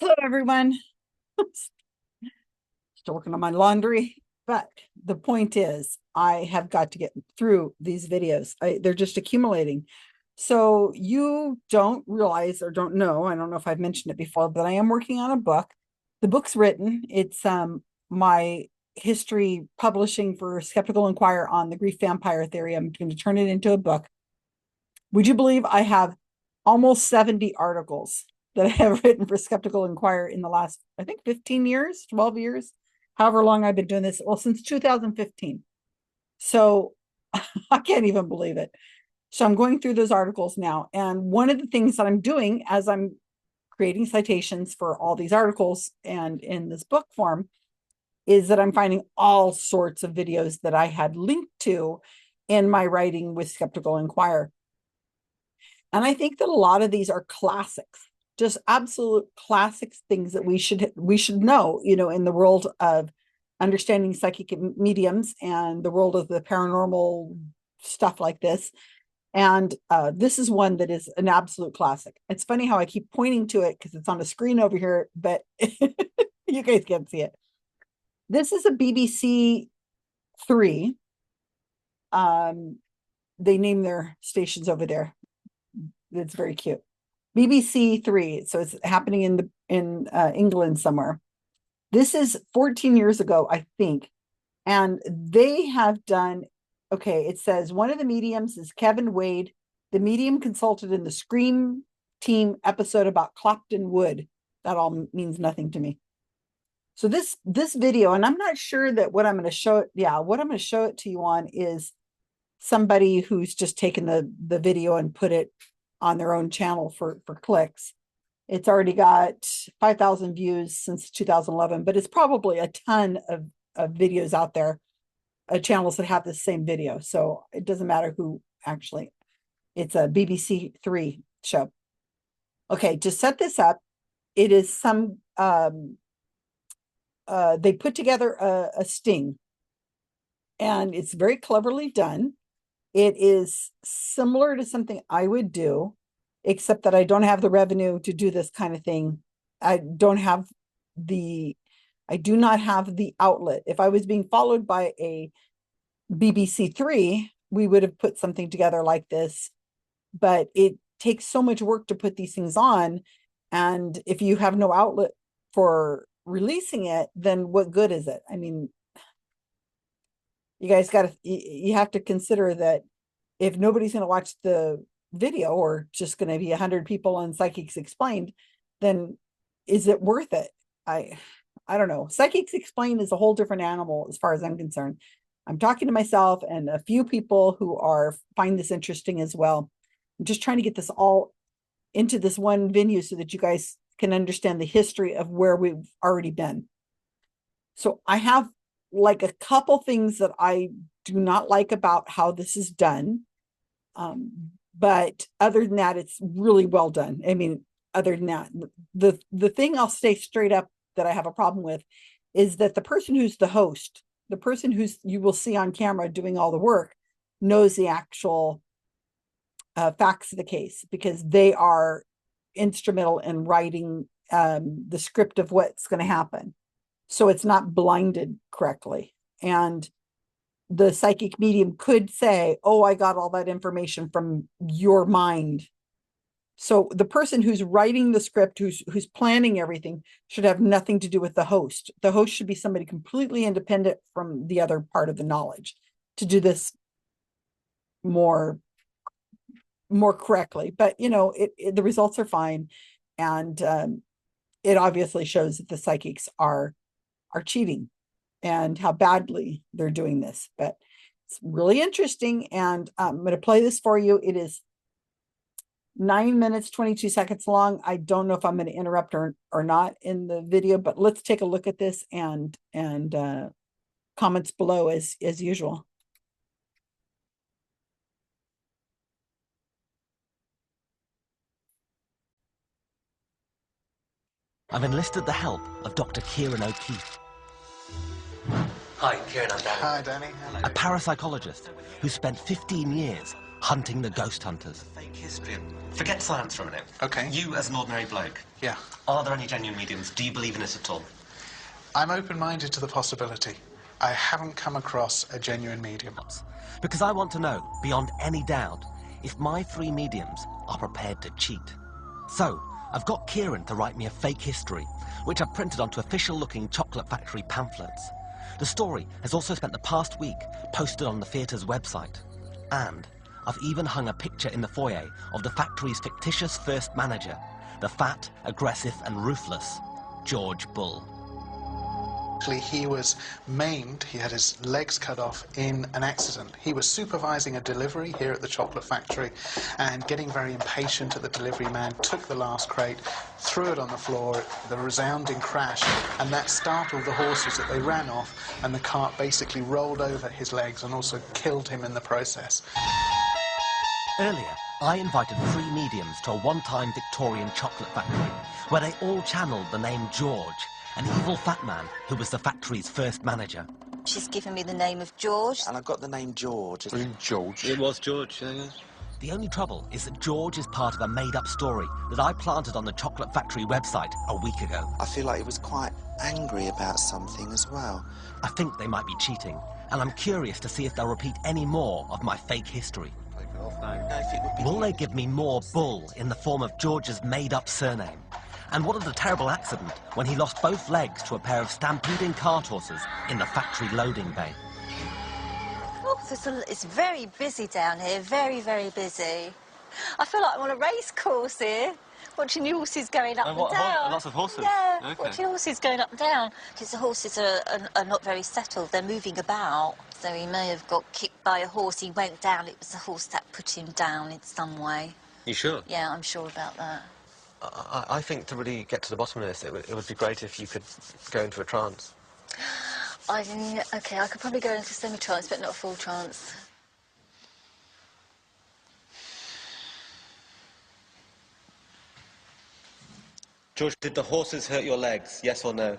Hello, everyone. Still working on my laundry, but the point is, I have got to get through these videos. They're just accumulating. So you don't realize or don't know, I don't know if I've mentioned it before, but I am working on a book. The book's written. It's my history publishing for Skeptical Inquirer on the Grief Vampire theory. I'm going to turn it into a book. Would you believe I have almost 70 articles that I have written for Skeptical Inquirer in the last, I think, 15 years, 12 years, however long I've been doing this? Well, since 2015. So I can't even believe it. So I'm going through those articles now. And one of the things that I'm doing as I'm creating citations for all these articles and in this book form is that I'm finding all sorts of videos that I had linked to in my writing with Skeptical Inquirer. And I think that a lot of these are classics, just absolute classics, things that we should know, in the world of understanding psychic mediums and the world of the paranormal stuff like this. And this is one that is an absolute classic. It's funny how I keep pointing to it because it's on a screen over here, but you guys can't see it. This is a BBC Three. They name their stations over there. It's very cute. BBC Three. So it's happening in England somewhere. This is 14 years ago, I think. And they have done, okay, it says one of the mediums is Kevin Wade. The medium consulted in the Scream Team episode about Clapton Wood. That all means nothing to me. So this video, and I'm not sure that what I'm going to show it, what I'm going to show it to you on is somebody who's just taken the video and put it on their own channel for clicks. It's already got 5,000 views since 2011, but it's probably a ton of videos out there, channels that have the same video. So it doesn't matter who actually, it's a BBC Three show. Okay, to set this up, it is some, they put together a sting and it's very cleverly done. It is similar to something I would do, except that I don't have the revenue to do this kind of thing. I do not have the outlet. If I was being followed by a BBC Three, we would have put something together like this, but it takes so much work to put these things on. And if you have no outlet for releasing it, then what good is it? I mean, you have to consider that if nobody's going to watch the video or just going to be 100 people on Psychics Explained, then is it worth it? I don't know. Psychics Explained is a whole different animal as far as I'm concerned. I'm talking to myself and a few people who find this interesting as well. I'm just trying to get this all into this one venue so that you guys can understand the history of where we've already been. So I have like a couple things that I do not like about how this is done. But other than that, it's really well done. I mean, other than that, the thing I'll say straight up that I have a problem with is that the person who's the host, the person who's you will see on camera doing all the work, knows the actual facts of the case because they are instrumental in writing the script of what's going to happen. So it's not blinded correctly. And the psychic medium could say, oh, I got all that information from your mind. So the person who's writing the script, who's planning everything, should have nothing to do with the host. The host should be somebody completely independent from the other part of the knowledge to do this more correctly. But the results are fine, and it obviously shows that the psychics are cheating and how badly they're doing this. But it's really interesting, and I'm going to play this for you. It is 9 minutes 22 seconds long. I don't know if I'm going to interrupt or not in the video, but let's take a look at this and comments below as usual. I've enlisted the help of Dr. Kieran O'Keefe. Hi, Kieran, I'm Danny. Hi, Danny. A parapsychologist who spent 15 years hunting the ghost hunters. Fake history. Forget science for a minute. Okay. You as an ordinary bloke. Yeah. Are there any genuine mediums? Do you believe in it at all? I'm open-minded to the possibility. I haven't come across a genuine medium. Because I want to know, beyond any doubt, if my 3 mediums are prepared to cheat. So, I've got Kieran to write me a fake history, which I've printed onto official-looking Chocolate Factory pamphlets. The story has also spent the past week posted on the theatre's website. And I've even hung a picture in the foyer of the factory's fictitious first manager, the fat, aggressive and ruthless George Bull. Actually, he was maimed, he had his legs cut off in an accident. He was supervising a delivery here at the Chocolate Factory and getting very impatient at the delivery man, took the last crate, threw it on the floor, the resounding crash, and that startled the horses that they ran off, and the cart basically rolled over his legs and also killed him in the process. Earlier, I invited 3 mediums to a one-time Victorian chocolate factory, where they all channeled the name George, an evil fat man who was the factory's first manager. She's given me the name of George. And I've got the name George. George. It was George, yeah. The only trouble is that George is part of a made-up story that I planted on the Chocolate Factory website a week ago. I feel like he was quite angry about something as well. I think they might be cheating, and I'm curious to see if they'll repeat any more of my fake history. Will they give me more bull in the form of George's made-up surname? And what of the terrible accident when he lost both legs to a pair of stampeding cart horses in the factory loading bay? Oh, it's very busy down here, very, very busy. I feel like I'm on a race course here, watching the horses going up and down. Lots of horses? Yeah, Okay. watching horses going up and down. Because the horses are not very settled, they're moving about. So he may have got kicked by a horse, he went down, it was the horse that put him down in some way. You sure? Yeah, I'm sure about that. I think to really get to the bottom of this, it would be great if you could go into a trance. OK, I could probably go into semi-trance, but not a full trance. George, did the horses hurt your legs, yes or no?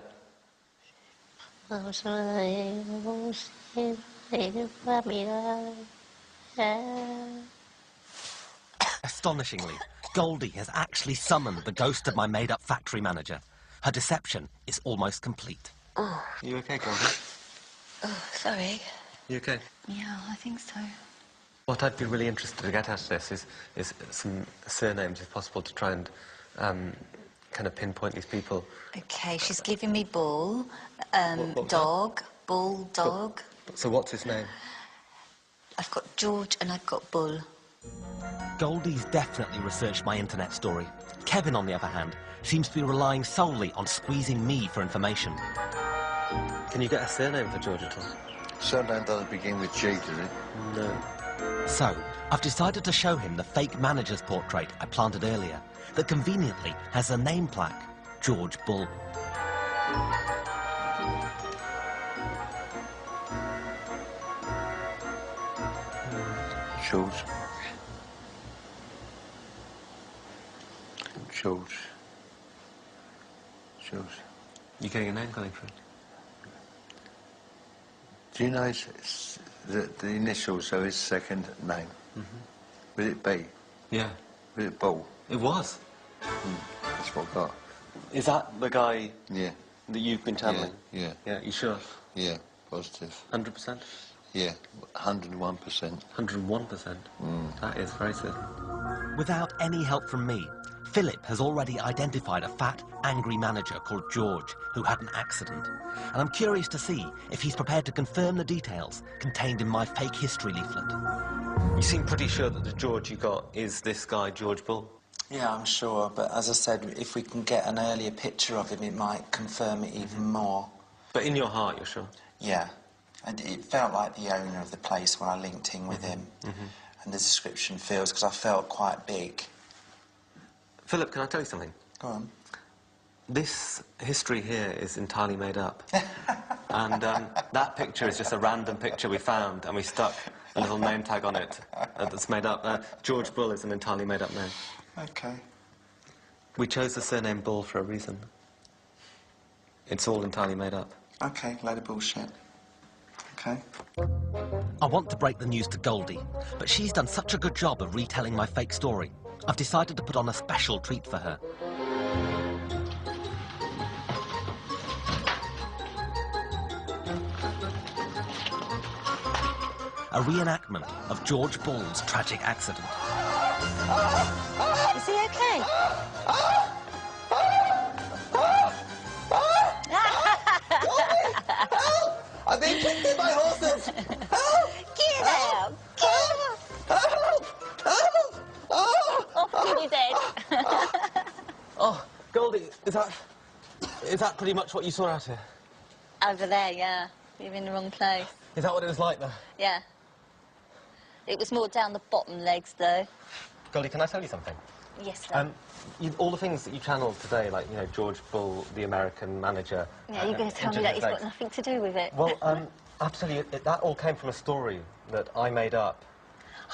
Astonishingly, Goldie has actually summoned the ghost of my made-up factory manager. Her deception is almost complete. You okay, Goldie? Oh, sorry. You okay? Yeah, I think so. What I'd be really interested to get out of this is some surnames, if possible, to try and kind of pinpoint these people. OK, she's giving me Bull, What Dog, Bull, Dog. So what's his name? I've got George and I've got Bull. Goldie's definitely researched my internet story. Kevin, on the other hand, seems to be relying solely on squeezing me for information. Can you get a surname for George at all? Surname doesn't begin with G, does it? No. So, I've decided to show him the fake manager's portrait I planted earlier, that conveniently has a name plaque, George Bull. George. George. George. You getting a name calling for it? Do you know the initials of his second name? Would it be? Yeah. Would it Bull? It was. That's what I got. Is that the guy Yeah. that you've been channeling? Yeah. Yeah, you sure? Yeah. Positive. 100%? Yeah. 101%. 101%? That is very certain. Without any help from me, Philip has already identified a fat, angry manager called George who had an accident. And I'm curious to see if he's prepared to confirm the details contained in my fake history leaflet. You seem pretty sure that the George you got is this guy, George Bull? Yeah, I'm sure, but as I said, if we can get an earlier picture of him, it might confirm it even more. But in your heart, you're sure? Yeah, and it felt like the owner of the place when I linked in with him. And the description feels, because I felt quite big. Philip, can I tell you something? Go on. This history here is entirely made up. And that picture is just a random picture we found, and we stuck a little name tag on it that's made up. George Bull is an entirely made up name. OK. We chose the surname Bull for a reason. It's all entirely made up. OK, load of bullshit. OK. I want to break the news to Goldie, but she's done such a good job of retelling my fake story. I've decided to put on a special treat for her. A reenactment of George Bull's tragic accident. Is he okay? I've been kicked by horses! Get out! Get out! Off with his head. Oh, Goldie, is that pretty much what you saw out here? Over there, yeah. You're in the wrong place. Is that what it was like there? Yeah. It was more down the bottom legs, though. Goldie, can I tell you something? Yes, sir. All the things that you channeled today, like, you know, George Bull, the American manager... Yeah, you're going to tell me that he's got nothing to do with it. Well, I have to tell you, that all came from a story that I made up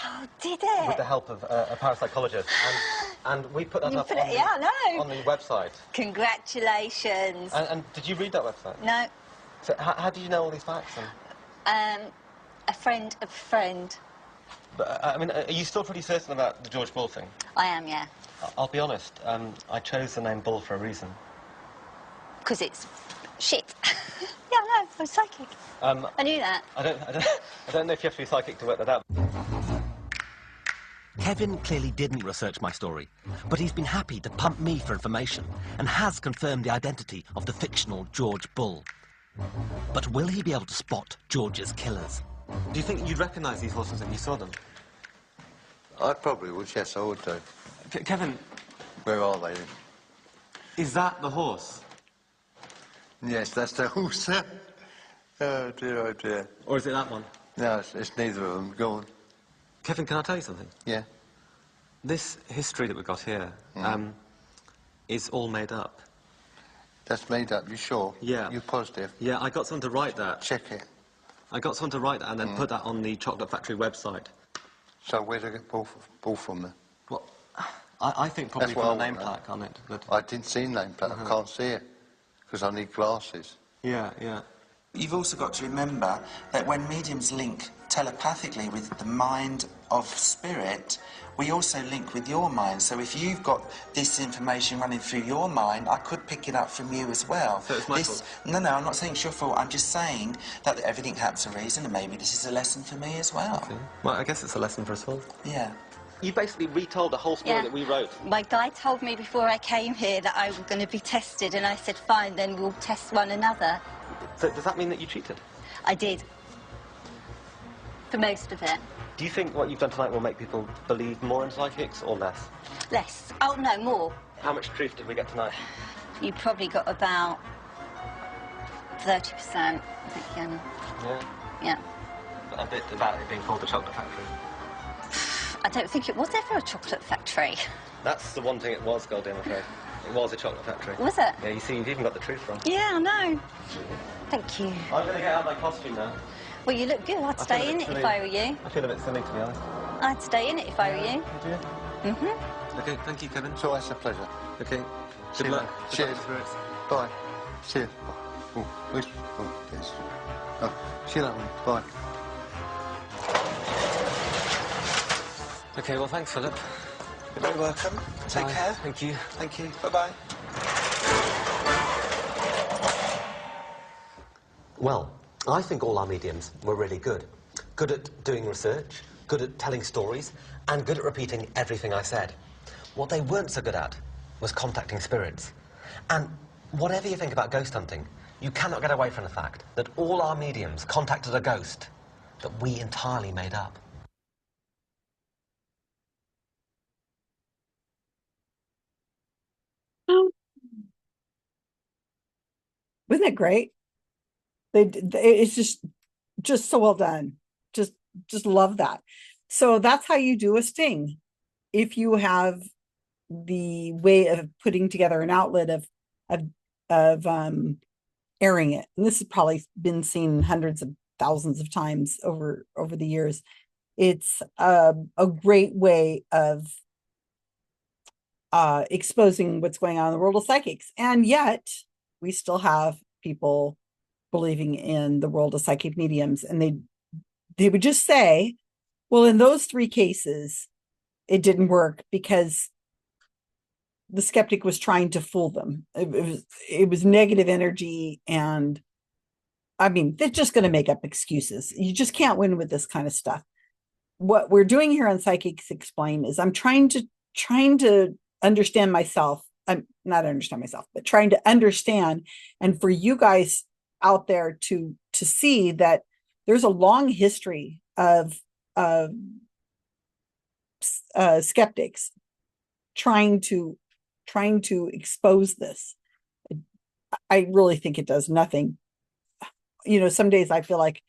Oh, did it? with the help of a parapsychologist. And we put that You up put on, it- yeah, I know. on the website. Congratulations. And did you read that website? No, So how do you know all these facts? And, a friend of a friend. but, I mean, are you still pretty certain about the George Bull thing? I am, yeah. I'll be honest, I chose the name Bull for a reason. Because it's shit. Yeah, I know. I'm psychic. I knew that. I don't know if you have to be psychic to work that out. Kevin clearly didn't research my story, but he's been happy to pump me for information and has confirmed the identity of the fictional George Bull. But will he be able to spot George's killers? Do you think you'd recognise these horses if you saw them? I probably would, yes, I would do. Kevin, Where are they? is that the horse? Yes, that's the horse. Oh dear, oh dear. Or is it that one? No, it's neither of them. Go on. Kevin, can I tell you something? Yeah. This history that we've got here is all made up. That's made up, you sure? Yeah. You're positive? Yeah, I got someone to write that. Check it. I got someone to write that and then put that on the Chocolate Factory website. So where'd I get Bull from then? Well, I think probably That's what from the I name want, plaque on it. But I didn't see name plate. I can't see it. Because I need glasses. yeah, yeah. You've also got to remember that when mediums link telepathically with the mind of spirit, we also link with your mind. So if you've got this information running through your mind, I could pick it up from you as well. So it's my fault? No, I'm not saying it's your fault. I'm just saying that everything happens for a reason, and maybe this is a lesson for me as well. Okay. Well, I guess it's a lesson for us all. Yeah. You basically retold the whole story Yeah. that we wrote. My guy told me before I came here that I was going to be tested, and I said, fine, then we'll test one another. So does that mean that you cheated? I did. For most of it. Do you think what you've done tonight will make people believe more in psychics or less? Less. Oh, no, more. How much truth did we get tonight? You probably got about 30%, I think, Yeah. yeah. A bit about it being called the Chocolate Factory. I don't think it was ever a chocolate factory. That's the one thing it was, Goldie, I'm afraid. It was a chocolate factory. Was it? Yeah, you see, you've even got the truth wrong. Yeah, I know. Thank you. I'm going to get out my costume now. Well, you look good. I'd I stay feel a in bit it if silly. I were you. I feel a bit silly, to be honest. I'd stay in it if I were you. Do you? Mm-hmm. Okay, thank you, Kevin. So it's a pleasure. Okay. See Good you luck. later. Good Cheers. luck, spirits. Bye. See you. Oh, where's... Oh, yes. Oh, see you later. Bye. Okay, well, thanks, Philip. You're very welcome. Take Bye. care. Thank you. Thank you. Bye-bye. Well, I think all our mediums were really good. Good at doing research, good at telling stories, and good at repeating everything I said. What they weren't so good at was contacting spirits. And whatever you think about ghost hunting, you cannot get away from the fact that all our mediums contacted a ghost that we entirely made up. Wasn't it great? It's just so well done. Just love that. So that's how you do a sting. If you have the way of putting together an outlet of airing it, and this has probably been seen hundreds of thousands of times over the years, it's a great way of exposing what's going on in the world of psychics. And yet we still have people believing in the world of psychic mediums, and they would just say, well, in those 3 cases, it didn't work because the skeptic was trying to fool them. It was negative energy. And I mean, they're just going to make up excuses. You just can't win with this kind of stuff. What we're doing here on Psychics Explain is I'm trying to understand myself. I'm not understand myself, but trying to understand, and for you guys out there to see that there's a long history of skeptics trying to expose this. I really think it does nothing. Some days I feel like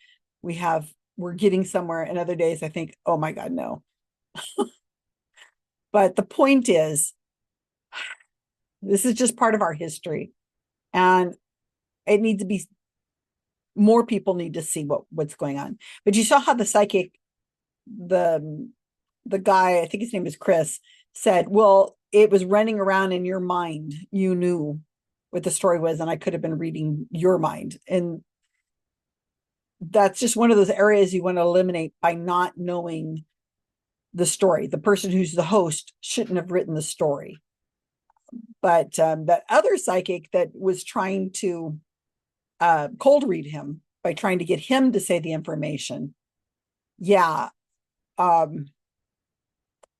we're getting somewhere, and other days I think, oh my God, no. But the point is, this is just part of our history, and it needs to be, more people need to see what's going on. But you saw how the psychic, the guy, I think his name is Chris, said, well, it was running around in your mind. You knew what the story was, and I could have been reading your mind. And that's just one of those areas you want to eliminate by not knowing the story. The person who's the host shouldn't have written the story. But that other psychic that was trying to cold read him by trying to get him to say the information, that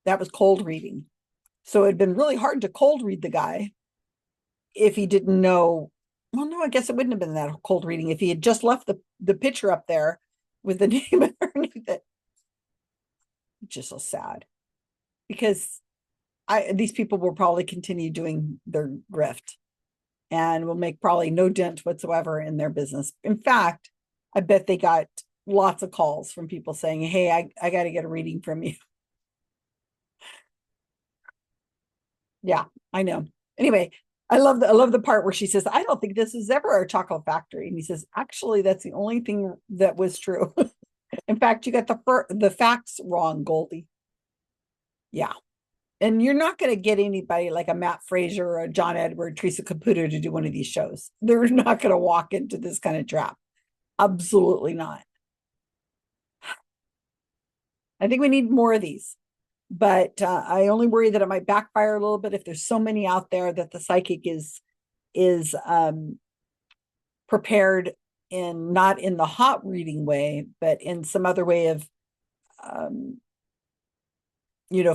was cold reading. So it'd been really hard to cold read the guy if he didn't know. Well, no, I guess it wouldn't have been that cold reading if he had just left the picture up there with the name underneath it. It's just so sad, because these people will probably continue doing their grift and will make probably no dent whatsoever in their business. In fact, I bet they got lots of calls from people saying, hey, I got to get a reading from you. Yeah, I know. Anyway, I love the part where she says, I don't think this is ever a chocolate factory. And he says, actually, that's the only thing that was true. In fact, you got the facts wrong, Goldie. Yeah. And you're not going to get anybody like a Matt Fraser or a John Edward, Teresa Caputo to do one of these shows. They're not going to walk into this kind of trap. Absolutely not. I think we need more of these. But I only worry that it might backfire a little bit if there's so many out there that the psychic is prepared in, not in the hot reading way, but in some other way of,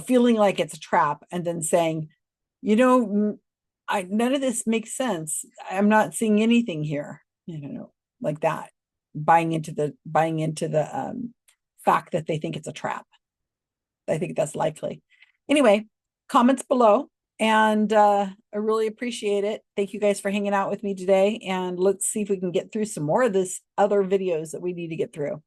feeling like it's a trap, and then saying, none of this makes sense. I'm not seeing anything here, like that, buying into the fact that they think it's a trap. I think that's likely. Anyway, comments below, and I really appreciate it. Thank you guys for hanging out with me today, and let's see if we can get through some more of this other videos that we need to get through.